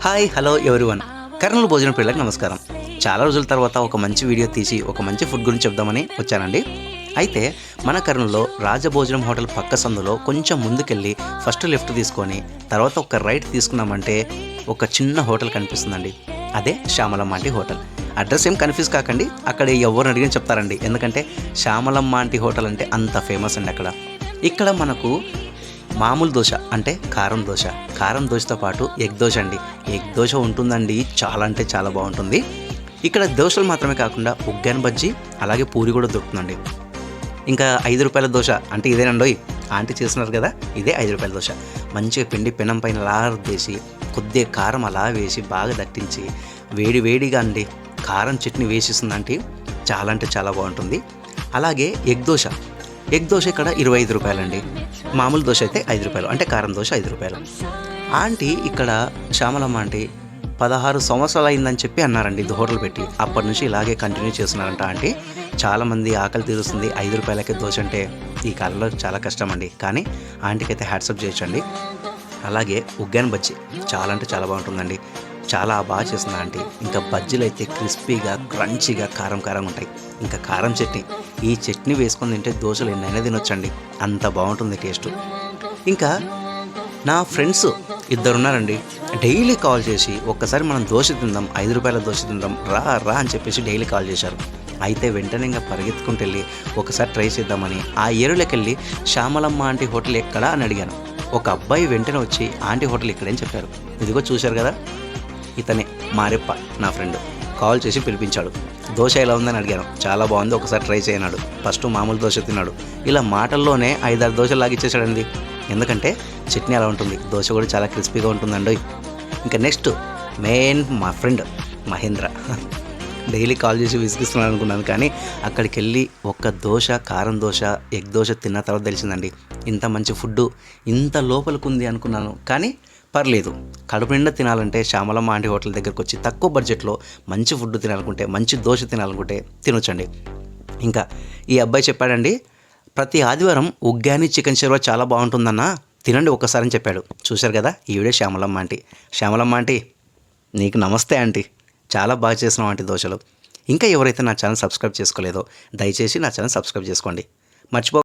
Hi hello everyone. Kurnool భోజనం పిల్లలకు నమస్కారం. చాలా రోజుల తర్వాత ఒక మంచి వీడియో తీసి ఒక మంచి ఫుడ్ గురించి చెప్దామని వచ్చానండి. అయితే మన కర్నూలులో రాజభోజనం హోటల్ పక్క సందులో కొంచెం ముందుకెళ్ళి ఫస్ట్ లెఫ్ట్ తీసుకొని తర్వాత ఒక రైట్ తీసుకున్నామంటే ఒక చిన్న హోటల్ కనిపిస్తుందండి. అదే శ్యామలమ్మ ఆంటీ హోటల్. అడ్రస్ ఏం కన్ఫ్యూజ్ కాకండి, అక్కడ ఎవరిని అడిగిన చెప్తారండి. ఎందుకంటే శ్యామలమ్మ ఆంటీ హోటల్ అంటే అంత ఫేమస్ అండి. ఇక్కడ మనకు మామూలు దోశ అంటే కారం దోశతో పాటు ఎగ్ దోశ అండి. ఎగ్ దోశ ఉంటుందండి, చాలా అంటే చాలా బాగుంటుంది. ఇక్కడ దోశలు మాత్రమే కాకుండా ఉగ్గాని బజ్జీ అలాగే పూరి కూడా దొరుకుతుందండి. ఇంకా 5 రూపాయల దోశ అంటే ఇదేనండోయ్, ఆంటీ చేస్తున్నారు కదా, ఇదే 5 రూపాయల దోశ. మంచిగా పిండి పెనం పైన అలా రుద్దేసి కొద్దిగా కారం అలా వేసి బాగా దట్టించి వేడిగా అండి కారం చట్నీ వేసిస్తుందంటే చాలా అంటే చాలా బాగుంటుంది. అలాగే ఎగ్ దోశ ఇక్కడ 25 రూపాయలండి. మామూలు దోశ అయితే 5 రూపాయలు, అంటే కారం దోశ 5 రూపాయలు. ఆంటీ ఇక్కడ శ్యామలమ్మ ఆంటీ 16 సంవత్సరాలు అయిందని చెప్పి అన్నారండి ఇది హోటల్ పెట్టి. అప్పటి నుంచి ఇలాగే కంటిన్యూ చేస్తున్నారంట ఆంటీ. చాలామంది ఆకలి తీరుస్తుంది 5 రూపాయలకే దోశ అంటే ఈ కాలంలో చాలా కష్టం అండి, కానీ ఆంటీకి అయితే హ్యాట్సప్ చేయొచ్చండి. అలాగే ఉగ్గాని బజ్జీ చాలా అంటే చాలా బాగుంటుందండి, చాలా బాగా చేస్తుంది ఆంటీ. ఇంకా బజ్జీలు అయితే క్రిస్పీగా క్రంచీగా కారం ఉంటాయి. ఇంకా కారం చట్నీ, ఈ చట్నీ వేసుకొని తింటే దోశలు ఎన్నైనా తినొచ్చండి, అంత బాగుంటుంది టేస్ట్. ఇంకా నా ఫ్రెండ్స్ 2 ఉన్నారండి, డైలీ కాల్ చేసి ఒక్కసారి మనం దోశ తిందాం, 5 రూపాయల దోశ తిందాం రా అని చెప్పేసి డైలీ కాల్ చేశారు. అయితే వెంటనే ఇంకా పరిగెత్తుకుంటూ వెళ్ళి ఒకసారి ట్రై చేద్దామని ఆ ఏరులోకి వెళ్ళి శ్యామలమ్మ ఆంటీ హోటల్ ఎక్కడా అని అడిగాను. ఒక అబ్బాయి వెంటనే వచ్చి ఆంటీ హోటల్ ఇక్కడని చెప్పారు. ఇదిగో చూశారు కదా, ఇతనే మారెప్ప నా ఫ్రెండ్. కాల్ చేసి పిలిపించాడు. దోశ ఎలా ఉందని అడిగాను. చాలా బాగుంది, ఒకసారి ట్రై చేయనాడు. ఫస్ట్ మామూలు దోశ తిన్నాడు. ఇలా మాటల్లోనే 5-6 దోశలు లాగిచ్చేసాడండి. ఎందుకంటే చట్నీ అలా ఉంటుంది, దోశ కూడా చాలా క్రిస్పీగా ఉంటుందండి. ఇంకా నెక్స్ట్ మెయిన్ మా ఫ్రెండ్ మహేంద్ర. డైలీ కాల్ చేసి విసిగిస్తున్నాను అనుకున్నాను, కానీ అక్కడికి వెళ్ళి ఒక్క దోశ, కారం దోశ, ఎగ్ దోశ తిన్న తర్వాత తెలిసిందండి ఇంత మంచి ఫుడ్డు ఇంత లోపలికి ఉంది అనుకున్నాను. కానీ పర్లేదు, కడుపు నిండా తినాలంటే శ్యామలమ్మ ఆంటీ హోటల్ దగ్గరకు వచ్చి తక్కువ బడ్జెట్లో మంచి ఫుడ్ తినాలనుకుంటే, మంచి దోశ తినాలనుకుంటే తినొచ్చండి. ఇంకా ఈ అబ్బాయి చెప్పాడండి, ప్రతి ఆదివారం ఉగ్గాని చికెన్ షెర్వా చాలా బాగుంటుందన్న, తినండి ఒక్కసారి అని చెప్పాడు. చూశారు కదా, ఈవిడే శ్యామలమ్మ ఆంటీ. శ్యామలమ్మ ఆంటీ నీకు నమస్తే ఆంటీ, చాలా బాగా చేసినావు ఆంటీ దోశలు. ఇంకా ఎవరైతే నా ఛానల్ సబ్స్క్రైబ్ చేసుకోలేదో దయచేసి నా ఛానల్ సబ్స్క్రైబ్ చేసుకోండి, మర్చిపో.